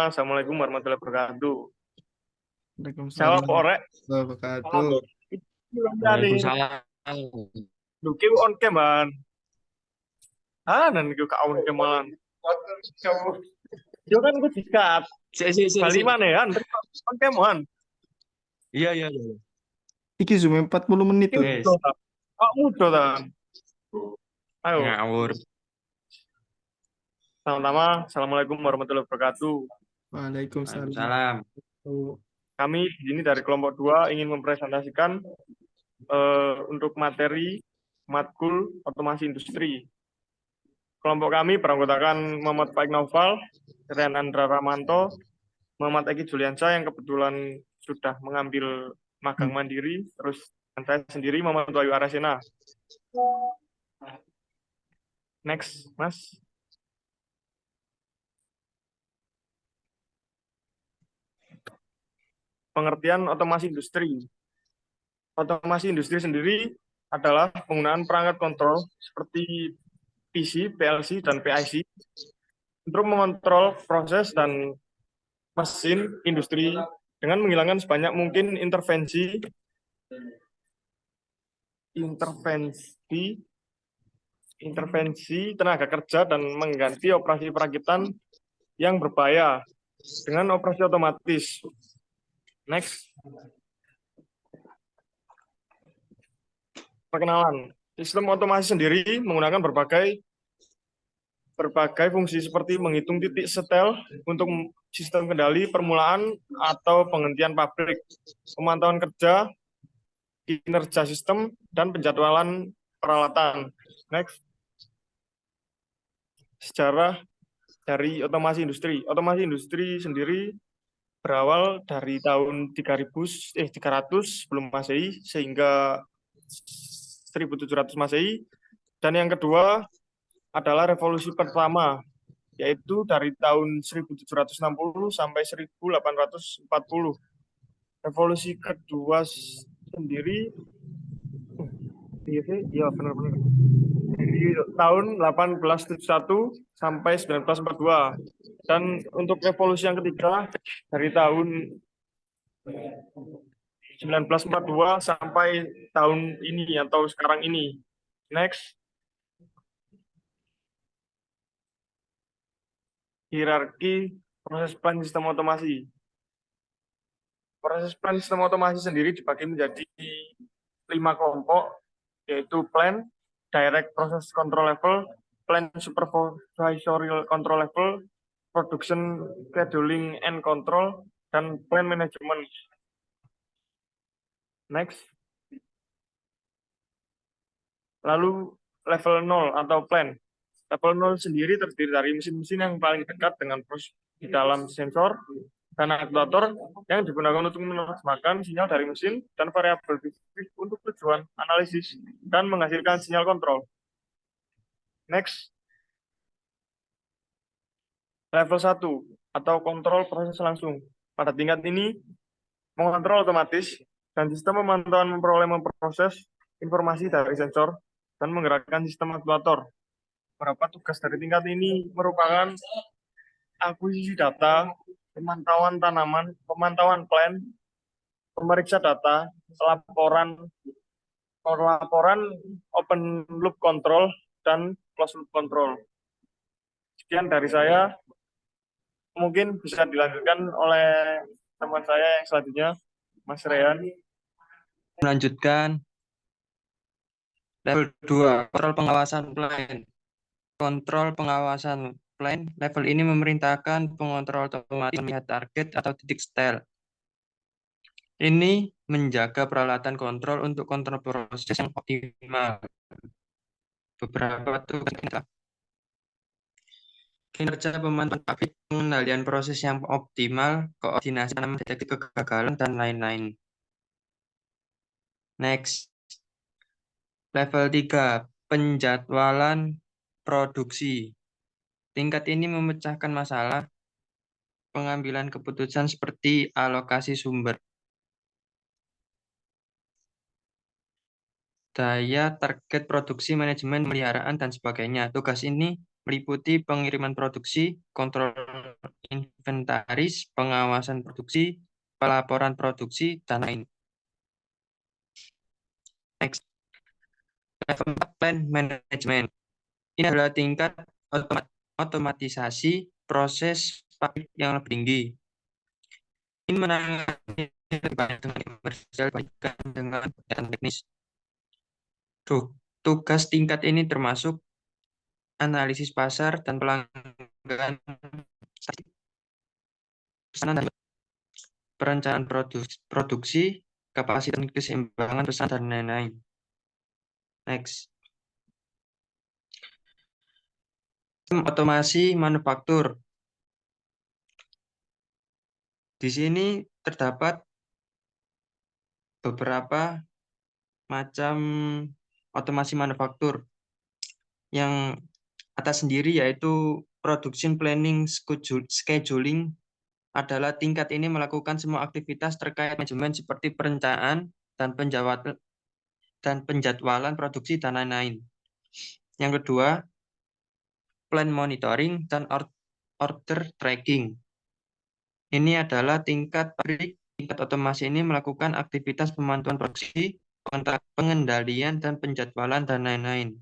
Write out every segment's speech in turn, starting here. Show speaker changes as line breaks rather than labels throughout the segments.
Assalamualaikum warahmatullahi wabarakatuh. Jawab
Waalaikumsalam
orek.
warahmatullahi wabarakatuh.
Belum dari.
Waalaikumsalam.
Lu ki on keman. Nan iku ka on keman. Yo kan gue dikat. Bali
Si.
mana ya? On keman.
Iya, iya, iya.
Iki Zoom 40 menit
Iki
tuh.
Yes.
mudo ta. Kok mudo ta? Ayo.
Ngawur.
Sama-sama. Assalamualaikum warahmatullahi wabarakatuh.
Waalaikumsalam.
Waalaikumsalam.
Kami di sini dari kelompok 2 ingin mempresentasikan untuk materi matkul otomasi industri. Kelompok kami beranggotakan Muhammad Faik Naufal, Rian Andra Ramanto, Muhammad Eki Juliansyah yang kebetulan sudah mengambil magang mandiri, terus saya sendiri Muhammad Wahyu Arasena. Next, Mas. Pengertian otomasi industri. Otomasi industri sendiri adalah penggunaan perangkat kontrol seperti PC, PLC, dan PIC untuk mengontrol proses dan mesin industri dengan menghilangkan sebanyak mungkin intervensi tenaga kerja dan mengganti operasi perakitan yang berbahaya dengan operasi otomatis. Next. Perkenalan. Sistem otomasi sendiri menggunakan berbagai fungsi seperti menghitung titik setel untuk sistem kendali permulaan atau penghentian pabrik, pemantauan kerja, kinerja sistem, dan penjadwalan peralatan. Next. Sejarah dari otomasi industri. Otomasi industri sendiri berawal dari tahun 300 sebelum Masehi sehingga 1700 Masehi. Dan yang kedua adalah revolusi pertama, yaitu dari tahun 1760 sampai 1840. Revolusi kedua sendiri iya benar-benar di tahun 1871 sampai 1942. Dan untuk revolusi yang ketiga dari tahun 1942 sampai tahun ini atau sekarang ini. Next. Hierarki proses plan sistem otomasi. Proses plan sistem otomasi sendiri dibagi menjadi 5 kelompok, yaitu plan, direct process control level, plan supervisory control level, production scheduling and control, dan plan management. Next. Lalu level 0 atau plan. Level 0 sendiri terdiri dari mesin-mesin yang paling dekat dengan proses di dalam sensor dan aktuator yang digunakan untuk menerjemahkan sinyal dari mesin dan variabel fisik untuk tujuan analisis dan menghasilkan sinyal kontrol. Next. Level 1 atau kontrol proses langsung. Pada tingkat ini, mengontrol otomatis dan sistem pemantauan memproses informasi dari sensor dan menggerakkan sistem aktuator. Beberapa tugas dari tingkat ini merupakan akuisisi data, pemantauan tanaman, pemantauan plan, pemeriksa data, laporan open loop control, dan closed loop control. Sekian dari saya. Mungkin bisa dilanjutkan oleh teman saya yang selanjutnya, Mas Rehan.
Melanjutkan level 2, kontrol pengawasan plan. Kontrol pengawasan plan, level ini memerintahkan pengontrol otomatis melihat target atau titik setel. Ini menjaga peralatan kontrol untuk kontrol proses yang optimal. Beberapa tugas kinerja pemantauan pabrik, pengendalian proses yang optimal, koordinasi tanaman, deteksi kegagalan, dan lain-lain. Next. Level 3, penjadwalan produksi. Tingkat ini memecahkan masalah pengambilan keputusan seperti alokasi sumber, daya, target produksi, manajemen, pemeliharaan, dan sebagainya. Tugas ini meliputi pengiriman produksi, kontrol inventaris, pengawasan produksi, pelaporan produksi, dan lain. Next, level 4, plan management. Ini adalah tingkat otomatisasi proses pabrik yang lebih tinggi. Ini menangani lebih banyak dengan komersial dibandingkan dengan kegiatan teknis. Tugas tingkat ini termasuk analisis pasar dan pelanggan, pesanan dan perencanaan produksi, kapasitas dan keseimbangan pesan, dan lain-lain. Next. Otomasi manufaktur. Di sini terdapat beberapa macam otomasi manufaktur. Yang atas sendiri yaitu production planning scheduling adalah tingkat ini melakukan semua aktivitas terkait manajemen seperti perencanaan dan penjadwalan produksi dan lain-lain. Yang kedua, plan monitoring dan order tracking. Ini adalah tingkat pabrik. Tingkat otomasi ini melakukan aktivitas pemantauan produksi, pengendalian dan penjadwalan dan lain-lain.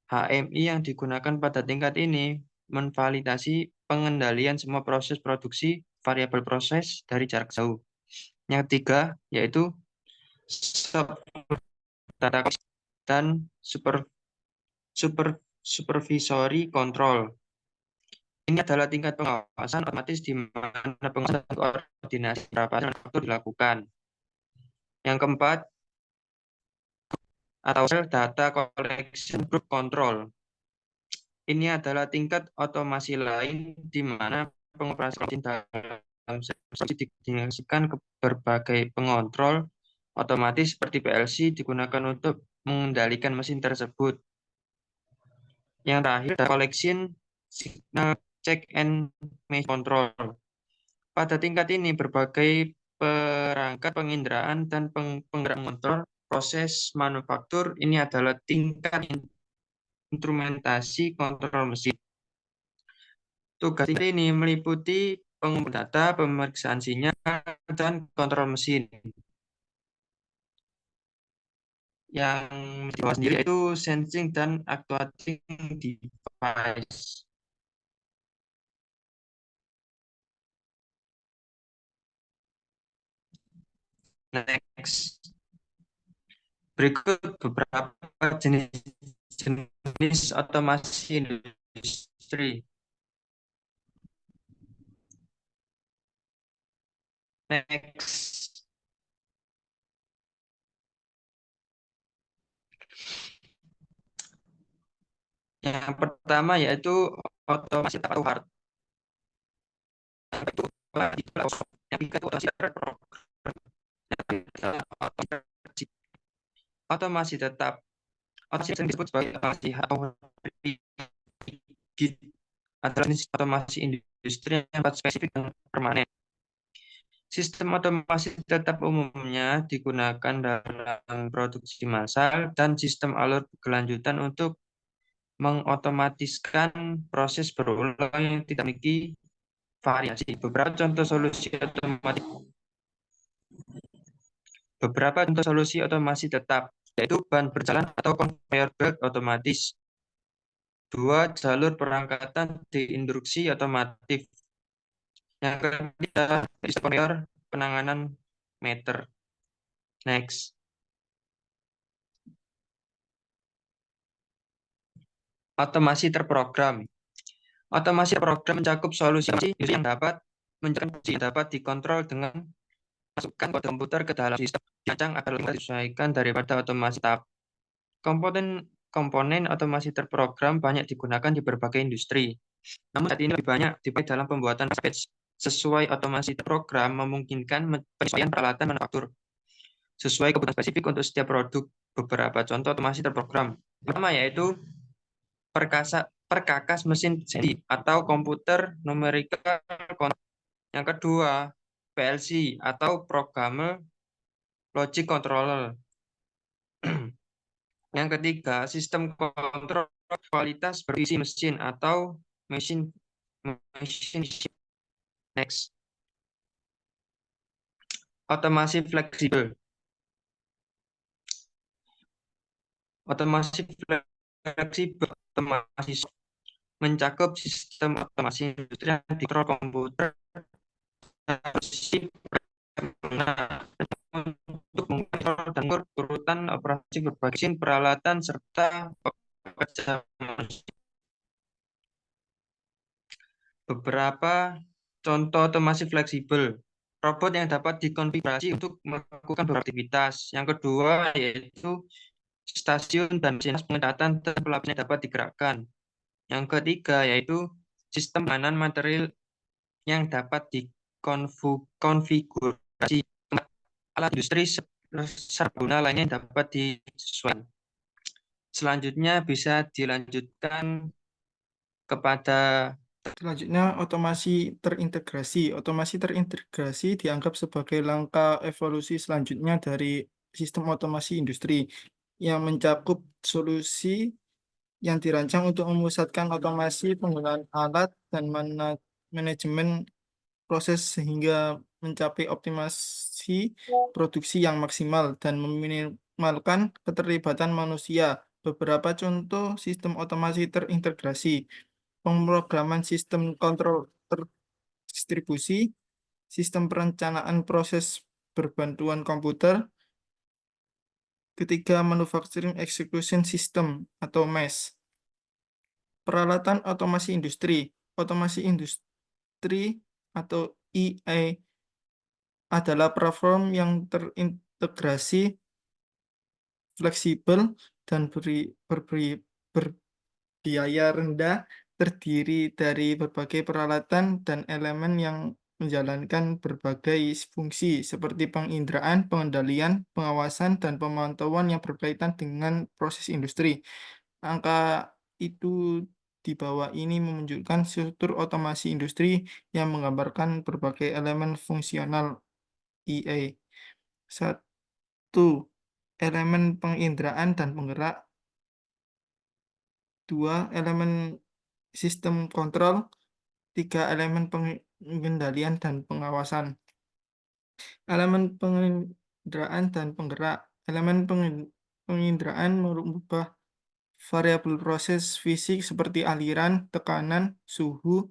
HMI yang digunakan pada tingkat ini memvalidasi pengendalian semua proses produksi variabel proses dari jarak jauh. Yang ketiga yaitu data dan supervisory control. Ini adalah tingkat pengawasan otomatis di mana pengawasan dan koordinasi rapat manufaktur dilakukan. Yang keempat, atau data collection group control. Ini adalah tingkat otomasi lain di mana pengoperasian dalam produksi didistribusikan ke berbagai pengontrol otomatis seperti PLC digunakan untuk mengendalikan mesin tersebut. Yang terakhir, data collection signal check and measure control. Pada tingkat ini berbagai perangkat penginderaan dan penggerak mengontrol proses manufaktur. Ini adalah tingkat instrumentasi kontrol mesin. Tugas ini meliputi pengumpulan data, pemeriksaan sinyal, dan kontrol mesin. Yang di bawah sendiri itu sensing dan actuating device. Next. Berikut beberapa jenis otomasi industri. Next. Yang pertama yaitu otomasi atau hard. Yang kedua itu otomasi otomasi tetap. Otomasi yang disebut sebagai otomasi atau adalah jenis otomasi industri yang spesifik dan permanen. Sistem otomasi tetap umumnya digunakan dalam produksi massal dan sistem alur berkelanjutan untuk mengotomatiskan proses berulang yang tidak memiliki variasi. Beberapa contoh solusi otomasi tetap yaitu ban berjalan atau conveyor belt otomatis. 2. Jalur perangkatan diinstruksi otomatis. Yang ketiga, sistem conveyor penanganan meter. Next. Otomasi terprogram. Otomasi terprogram mencakup solusi yang dapat dikontrol dengan masukkan kode komputer ke dalam sistem dirancang agar lebih disesuaikan daripada otomasi tahap. Komponen otomasi terprogram banyak digunakan di berbagai industri. Namun saat ini lebih banyak dipakai dalam pembuatan package. Sesuai otomasi terprogram memungkinkan penyesuaian peralatan manufaktur sesuai kebutuhan spesifik untuk setiap produk. Beberapa contoh otomasi terprogram. Pertama yaitu perkakas mesin CNC atau komputer numerical control. Yang kedua, PLC atau programmable logic controller. Yang ketiga, sistem kontrol kualitas berisi mesin atau mesin mesin. Next, otomasi fleksibel. Otomasi fleksibel otomasi mencakup sistem otomasi industri yang dikontrol komputer untuk mengontrol dan mengukur urutan operasi berbagai mesin, peralatan, serta pekerja manusia. Beberapa contoh otomasi fleksibel. Robot yang dapat dikonfigurasi untuk melakukan beberapa aktivitas. Yang kedua yaitu stasiun dan mesin pengetatan dan pelapisan yang dapat digerakkan. Yang ketiga yaitu sistem penganan material yang dapat dikonfigurasi. Alat industri serbaguna lainnya yang dapat disesuaikan. Selanjutnya bisa dilanjutkan kepada
Selanjutnya, otomasi terintegrasi. Otomasi terintegrasi dianggap sebagai langkah evolusi selanjutnya dari sistem otomasi industri yang mencakup solusi yang dirancang untuk memusatkan otomasi penggunaan alat dan manajemen proses sehingga mencapai optimasi produksi yang maksimal dan meminimalkan keterlibatan manusia. Beberapa contoh sistem otomasi terintegrasi: pemrograman sistem kontrol terdistribusi, sistem perencanaan proses berbantuan komputer. Ketiga, manufacturing execution system atau MES. Peralatan otomasi industri. Otomasi industri atau EA adalah platform yang terintegrasi, fleksibel, dan berbiaya rendah, terdiri dari berbagai peralatan dan elemen yang menjalankan berbagai fungsi seperti penginderaan, pengendalian, pengawasan, dan pemantauan yang berkaitan dengan proses industri. Angka itu di bawah ini menunjukkan struktur otomasi industri yang menggambarkan berbagai elemen fungsional EA. 1. Elemen penginderaan dan penggerak. 2. Elemen sistem kontrol. 3. Elemen pengendalian dan pengawasan. Elemen penginderaan dan penggerak. Elemen penginderaan merubah variabel proses fisik seperti aliran, tekanan, suhu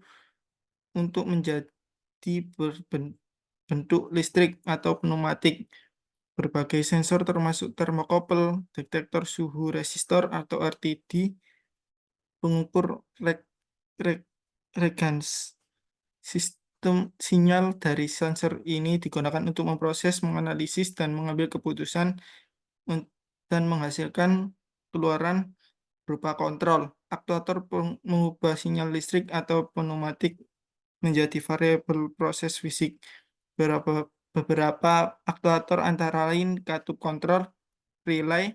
untuk menjadi berbentuk listrik atau pneumatik. Berbagai sensor termasuk termokopel, detektor suhu resistor atau RTD, pengukur regans. Sistem sinyal dari sensor ini digunakan untuk memproses, menganalisis, dan mengambil keputusan dan menghasilkan keluaran berupa kontrol. Aktuator mengubah sinyal listrik atau pneumatik menjadi variabel proses fisik. Beberapa aktuator antara lain katup kontrol, relay,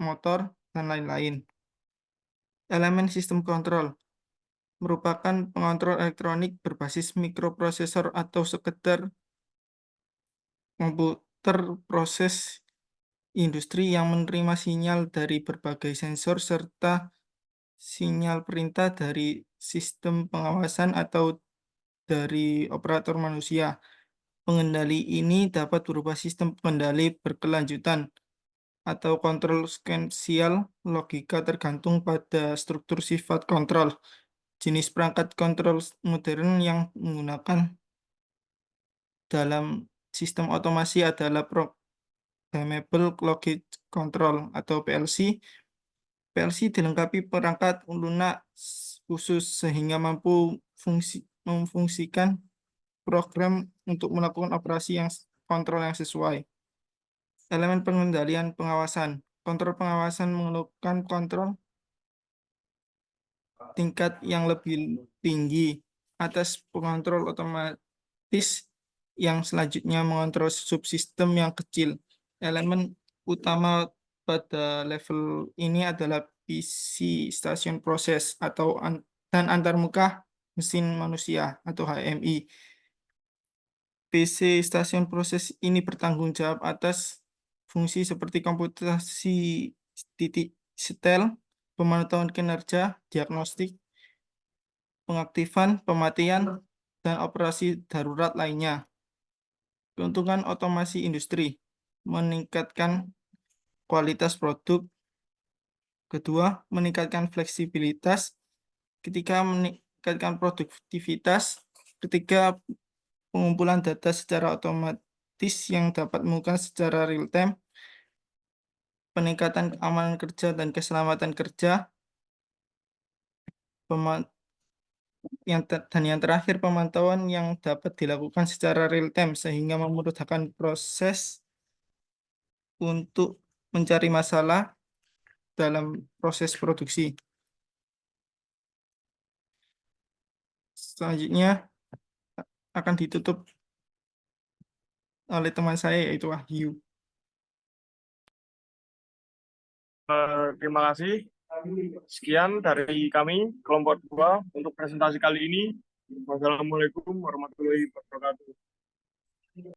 motor, dan lain-lain. Elemen sistem kontrol merupakan pengontrol elektronik berbasis mikroprosesor atau sekedar komputer proses industri yang menerima sinyal dari berbagai sensor serta sinyal perintah dari sistem pengawasan atau dari operator manusia. Pengendali ini dapat berupa sistem pengendali berkelanjutan atau kontrol sekensial logika tergantung pada struktur sifat kontrol. Jenis perangkat kontrol modern yang menggunakan dalam sistem otomasi adalah Programmable Logic Control atau PLC. PLC dilengkapi perangkat lunak khusus sehingga mampu memfungsikan program untuk melakukan operasi yang kontrol yang sesuai. Elemen pengendalian pengawasan. Kontrol pengawasan melakukan kontrol tingkat yang lebih tinggi atas pengontrol otomatis yang selanjutnya mengontrol subsistem yang kecil. Elemen utama pada level ini adalah PC stasiun proses atau dan antarmuka mesin manusia atau HMI. PC stasiun proses ini bertanggung jawab atas fungsi seperti komputasi titik setel, pemantauan kinerja, diagnostik, pengaktifan, pematian, dan operasi darurat lainnya. Keuntungan otomasi industri, meningkatkan kualitas produk. Kedua, meningkatkan fleksibilitas. Ketiga, meningkatkan produktivitas. Ketiga, pengumpulan data secara otomatis yang dapat melakukan secara real time. Peningkatan keamanan kerja dan keselamatan kerja. Dan yang terakhir, pemantauan yang dapat dilakukan secara real time sehingga memudahkan proses untuk mencari masalah dalam proses produksi. Selanjutnya akan ditutup oleh teman saya, yaitu Wahyu.
Terima kasih. Sekian dari kami, kelompok 2, untuk presentasi kali ini. Wassalamualaikum warahmatullahi wabarakatuh.